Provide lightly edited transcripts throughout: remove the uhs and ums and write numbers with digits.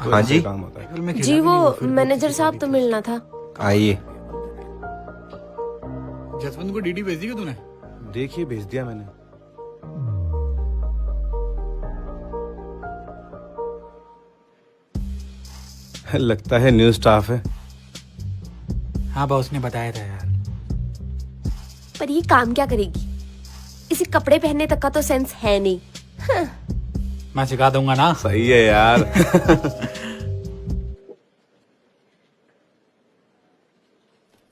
हाँ जी काम होता है। मैं खेला जी भी वो नहीं, फिर भी मैनेजर किसी साहब को तो भी मिलना था। आइए। जसवंत को डीडी भेज दी क्या तूने? देखिए भेज दिया मैंने। लगता है न्यू स्टाफ है। हाँ बॉस ने बताया था यार। पर ये काम क्या करेगी? इसे कपड़े पहनने तक का तो सेंस है नहीं। मैं सिखा दूंगा ना। सही है यार।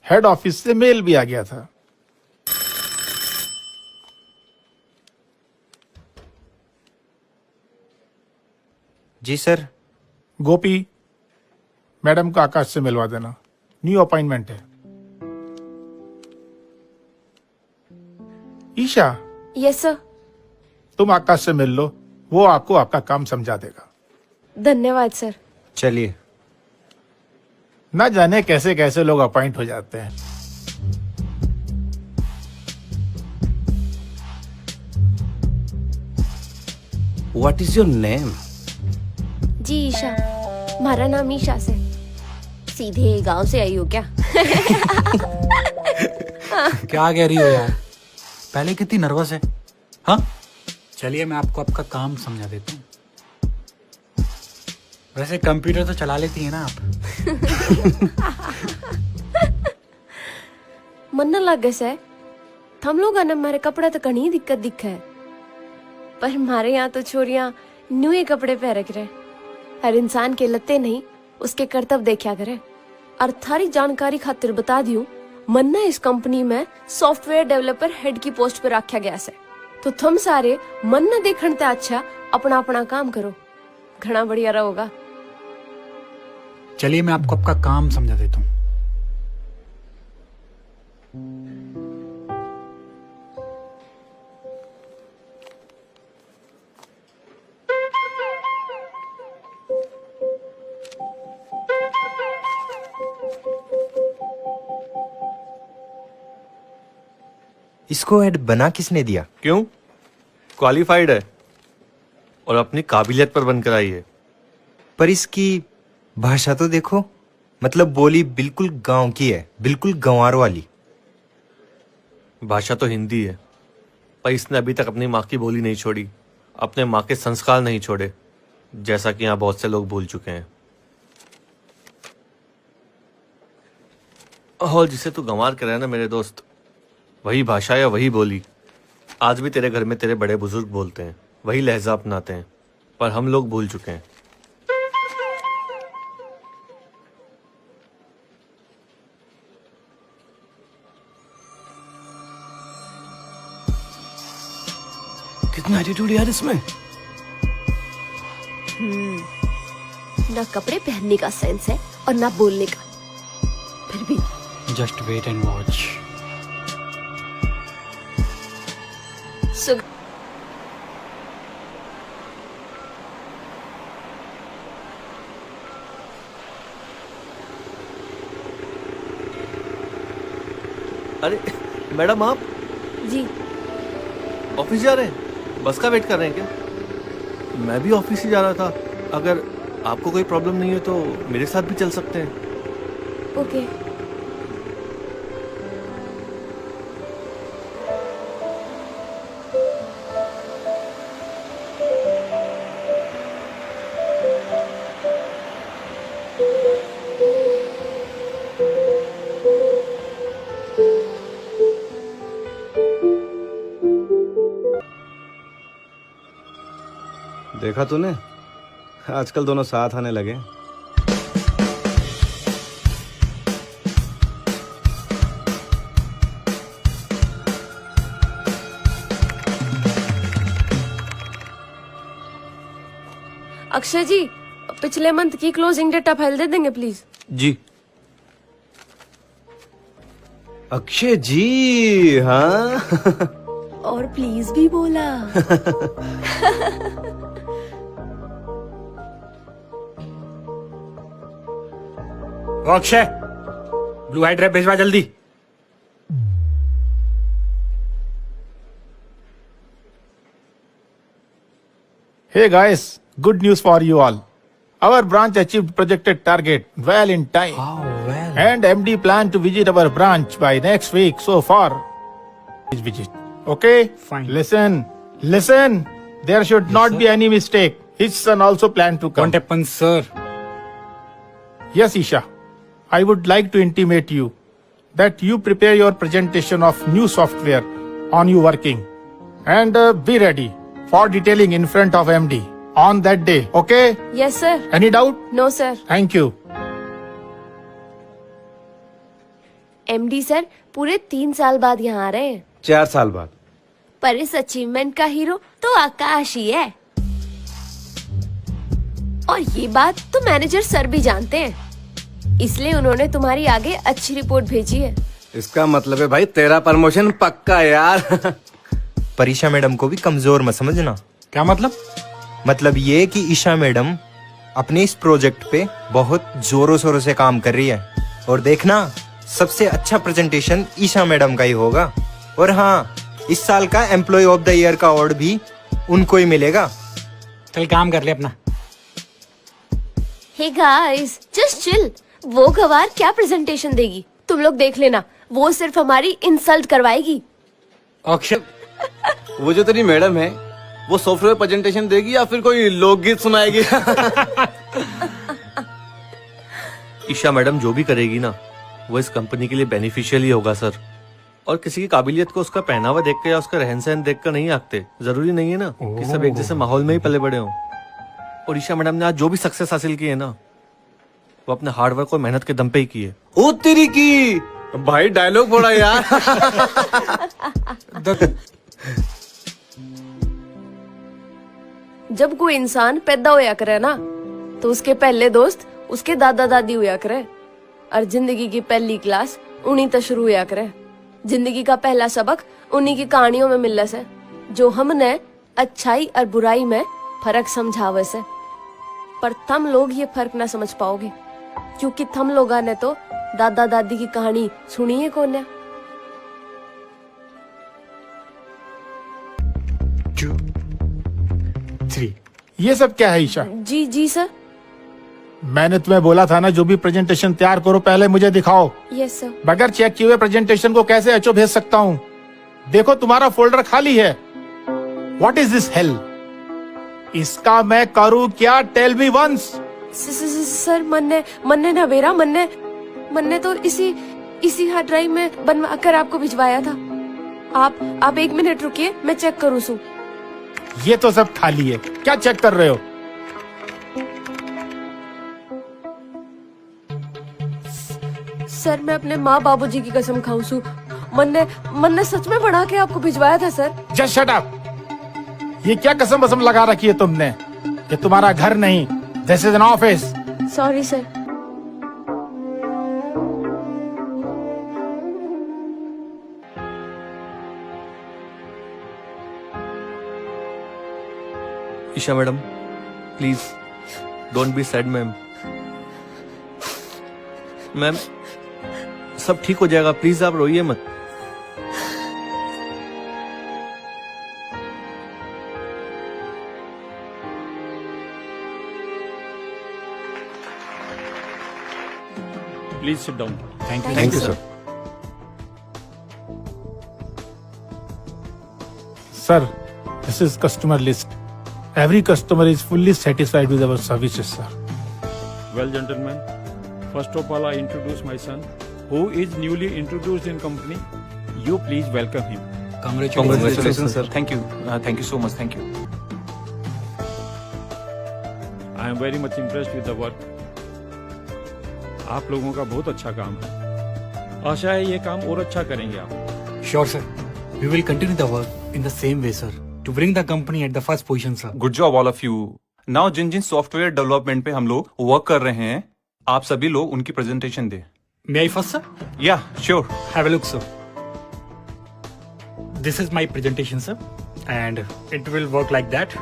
हेड ऑफिस से मेल भी आ गया था। जी सर। गोपी, मैडम को आकाश से मिलवा देना, न्यू अपॉइंटमेंट है। Isha, yes sir. तुम आकाश से मिल लो, वो आपको आपका काम समझा देगा। धन्यवाद सर। चलिए। न जाने कैसे कैसे लोग अपॉइंट हो जाते हैं। What is your name? जी ईशा, हमारा नाम ईशा से। सीधे गांव से आई हो क्या? क्या कह रही हो यार? पहले कितनी नर्वस है। हाँ चलिए मैं आपको आपका काम समझा देता हूँ। वैसे कंप्यूटर तो चला लेती है ना आप? मन न लगे से हम लोग ने हमारे कपड़े तो कहीं दिक्कत दिखा है, पर हमारे यहाँ तो छोरियां न्यू ही कपड़े पहन रख रहे। हर इंसान के लत्ते नहीं उसके कर्तव्य देखा करे। और थारी जानकारी खातिर बता दियो, मन्ना इस कंपनी में सॉफ्टवेयर डेवलपर हेड की पोस्ट पर रखा गया है। तो तुम सारे मन्ना देखने ते अच्छा अपना अपना काम करो, घना बढ़िया रहोगा। चलिए मैं आपको आपका काम समझा देता हूँ। इसको हेड बना किसने दिया? क्यों? क्वालिफाइड है और अपनी काबिलियत पर बनकर आई है। पर इसकी भाषा तो देखो, मतलब बोली बिल्कुल गांव की है, बिल्कुल गंवार वाली। भाषा तो हिंदी है, पर इसने अभी तक अपनी माँ की बोली नहीं छोड़ी, अपने माँ के संस्कार नहीं छोड़े, जैसा कि यहाँ बहुत से लोग भूल चुके हैं। और जिसे तू गंवार कह रहा है ना मेरे दोस्त, वही भाषा या वही बोली आज भी तेरे घर में तेरे बड़े बुजुर्ग बोलते हैं, वही लहजा अपनाते हैं, पर हम लोग भूल चुके हैं। कितना एटीट्यूड यार इसमें। ना कपड़े पहनने का सेंस है और ना बोलने का, फिर भी जस्ट वेट एंड वॉच। सुग अरे मैडम, आप जी ऑफिस जा रहे हैं? बस का वेट कर रहे हैं क्या? मैं भी ऑफिस ही जा रहा था। अगर आपको कोई प्रॉब्लम नहीं है तो मेरे साथ भी चल सकते हैं। ओके। देखा तूने, आजकल दोनों साथ आने लगे। अक्षय जी, पिछले मंथ की क्लोजिंग डेटा फाइल दे देंगे प्लीज? जी। अक्षय जी, हाँ। और प्लीज भी बोला। अक्षय, ब्लू आई ड्राइव भेजवा जल्दी। Hey guys, good news for you all. Our branch achieved projected target well in time. Wow, well. And MD planned to visit our branch by next week. So far, his visit. Okay? Fine. Listen. There should not be any mistake. His son also planned to come. What happens, sir? Yes, Isha. I would like to intimate you that you prepare your presentation of new software on you working. And be ready for detailing in front of MD on that day. Okay? Yes sir. Any doubt? No sir. Thank you. MD sir पूरे 3 साल बाद यहाँ आ रहे हैं, 4 साल बाद। पर इस अचीवमेंट का हीरो तो आकाश ही है। और ये बात तो मैनेजर सर भी जानते हैं, इसलिए उन्होंने तुम्हारी आगे अच्छी रिपोर्ट भेजी है। इसका मतलब है भाई तेरा प्रमोशन पक्का है यार। पर ईशा मैडम को भी कमजोर मत समझना। क्या मतलब? मतलब ये कि ईशा मैडम अपने इस प्रोजेक्ट पे बहुत जोरों शोरों से काम कर रही है, और देखना सबसे अच्छा प्रेजेंटेशन ईशा मैडम का ही होगा। और हाँ, इस साल का एम्प्लॉय ऑफ द ईयर का अवार्ड भी उनको ही मिलेगा। चल काम कर ले अपना। Hey guys, just chill. वो गवार क्या प्रेजेंटेशन देगी तुम लोग देख लेना, वो सिर्फ हमारी इंसल्ट करवाएगी। अक्षय, वो जो तेरी मैडम है वो सॉफ्टवेयर प्रेजेंटेशन देगी या फिर कोई लोकगीत सुनाएगी? ईशा मैडम जो भी करेगी ना, वो इस कंपनी के लिए बेनिफिशियल ही होगा सर। और किसी की काबिलियत को उसका पहनावा देख कर या उसका रहन सहन देख कर नहीं आंकते। जरूरी नहीं है ना कि सब एक जैसे माहौल में ही पले बड़े हों। और ईशा मैडम ने आज जो भी सक्सेस हासिल की है ना, वो अपने हार्डवर्क और मेहनत के दम पे ही की है। ओ तेरी की भाई, डायलॉग बोला यार। जब कोई इंसान पैदा होया करे ना, तो उसके पहले दोस्त उसके दादा दादी होया करे, और जिंदगी की पहली क्लास उन्हीं तो शुरू होया करे। जिंदगी का पहला सबक उन्हीं की कहानियों में मिलने से, जो हमने अच्छाई और बुराई में फर्क समझावे से। पर तुम लोग ये फर्क ना समझ पाओगे, क्योंकि तुम लोगों ने तो दादा दादी की कहानी सुनी है कौन है। 2, 3। ये सब क्या है ईशा? जी जी सर। मैंने तुम्हें बोला था ना, जो भी प्रेजेंटेशन तैयार करो पहले मुझे दिखाओ। Yes sir. बगैर चेक किए हुए प्रेजेंटेशन को कैसे एचओ भेज सकता हूँ? देखो तुम्हारा फोल्डर खाली है। What is this hello? इसका मैं करूँ क्या? Tell me once. सर मन्ने ना बेरा मन्ने तो इसी हार्ड ड्राइव में बनवा कर आपको भिजवाया था। आप 1 मिनट रुकिए, मैं चेक करूँ सू। ये तो सब खाली है, क्या चेक कर रहे हो? सर मैं अपने माँ बाबूजी की कसम खाऊं सू, मन्ने सच में बना के आपको भिजवाया था सर। Just shut up. ये क्या कसम वसम लगा रखी है तुमने? ये तुम्हारा घर नहीं, this is an office. Sorry sir. Isha madam please don't be sad ma'am. Ma'am सब ठीक हो जाएगा, प्लीज आप रोइए मत। Please sit down. Thank you sir. Sir, this is customer list. Every customer is fully satisfied with our services, sir. Well, gentlemen, first of all, I introduce my son, who is newly introduced in company. You please welcome him. Congratulations, sir. Thank you. Thank you so much. Thank you. I am very much impressed with the work. आप लोगों का बहुत अच्छा काम है। आशा है ये काम और अच्छा करेंगे आप। Sure, sir. We will continue the work in the same way, sir, to bring the company at the first position, sir. Good job all of you. Now जिन जिन सॉफ्टवेयर डेवलपमेंट पे हम लोग वर्क कर रहे हैं, आप सभी लोग उनकी प्रेजेंटेशन दें। May I first, sir? या sure. Have a look, sir. This is my presentation, sir, and it will work like that.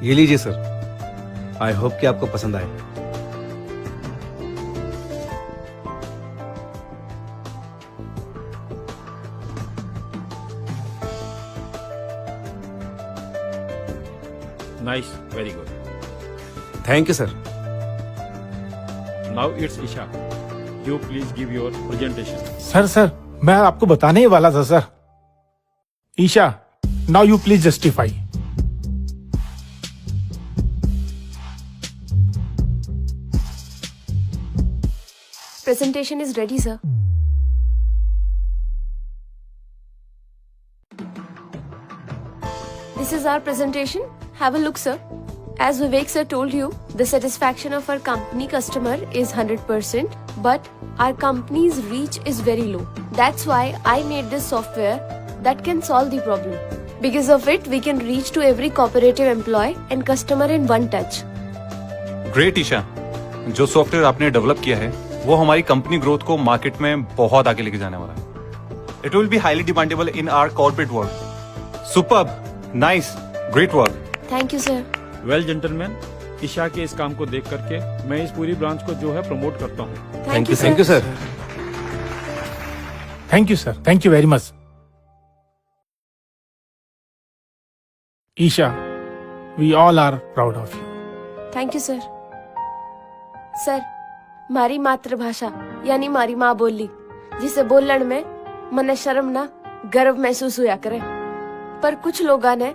ये लीजिए सर। आई होप कि आपको पसंद आए। Nice, very good. Thank you sir. Now it's Isha. You please give your presentation. Sir मैं आपको बताने ही वाला था sir. Isha, now you please justify. Presentation is ready, sir. This is our presentation. Have a look, sir. As Vivek sir told you, the satisfaction of our company customer is 100%, but our company's reach is very low. That's why I made this software that can solve the problem. Because of it, we can reach to every cooperative employee and customer in one touch. Great Isha, जो software आपने develop किया है वो हमारी company growth को market में बहुत आगे लेके जाने वाला है. It will be highly demandable in our corporate world. Superb, nice, great work. Thank you, sir. Well, gentlemen, Isha के इस काम को देख करके मैं इस पूरी ब्रांच को जो है प्रमोट करता हूँ. Thank you, sir. Thank you sir. Thank you sir. Thank you very much. Isha, we all are proud of you. Thank you sir. Sir, મારી માતૃભાષા यानी મારી माँ बोली जिसे बोलण में मने शर्म ना गर्व महसूस हुआ करे, पर कुछ लोगों ने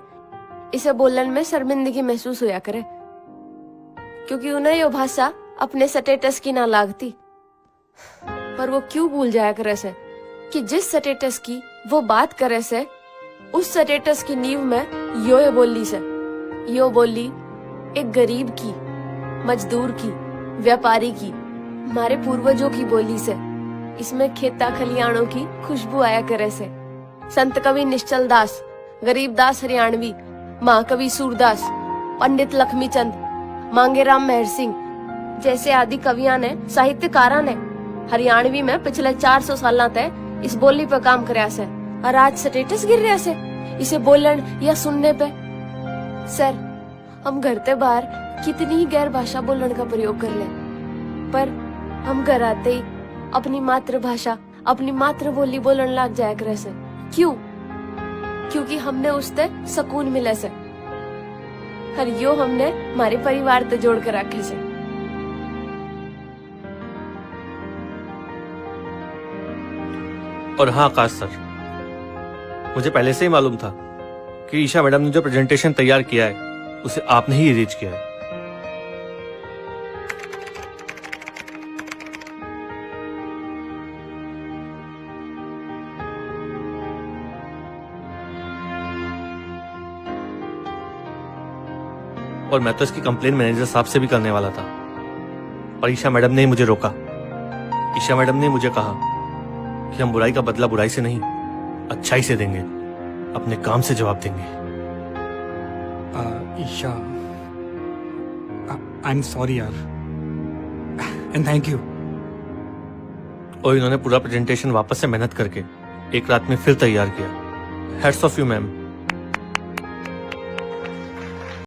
इसे बोलण में शर्मिंदगी महसूस हुआ करे क्योंकि उन्हें ये भाषा अपने स्टेटस की ना लागती. पर वो क्यों भूल जाया करे से कि जिस स्टेटस की वो बात करे से उस स्टेटस की नींव में यो बोली से. यो बोली एक गरीब की, मजदूर की, व्यापारी की, हमारे पूर्वजों की बोली से. इसमें खेता खलियाणों की खुशबू आया करे से. संत कवि निश्चल दास, गरीब दास हरियाणवी, महाकवि सूरदास, पंडित लक्ष्मीचंद, मांगेराम मेहर सिंह जैसे आदि कवियां ने, साहित्यकारा ने हरियाणवी में पिछले 400 साल तक इस बोली पर काम कराया से. और आज स्टेटस गिर रहा से इसे बोलन या सुनने पे. सर, हम घर ते बाहर कितनी ही गैर भाषा बोलने का प्रयोग कर ले, पर हम घर आते ही अपनी मातृभाषा, अपनी मातृ बोली बोलने लग जाया करे से. क्यों? क्योंकि हमने उससे सुकून मिले से. और यो हमने हमारे परिवार से जोड़ कर रखे से. और हाँ आकाश सर, मुझे पहले से ही मालूम था कि ईशा मैडम ने जो प्रेजेंटेशन तैयार किया है उसे आपने ही रीच किया है. और मैं तो इसकी कंप्लेन मैनेजर साहब से भी करने वाला था, पर ईशा मैडम ने ही मुझे रोका. ईशा मैडम ने मुझे कहा कि हम बुराई का बदला बुराई से नहीं, अच्छाई से देंगे, अपने काम से जवाब देंगे. ईशा, आई एम सॉरी यार, एंड थैंक यू. और इन्होंने पूरा प्रेजेंटेशन वापस से मेहनत करके एक रात में फिर तैयार किया. Heads of you ma'am.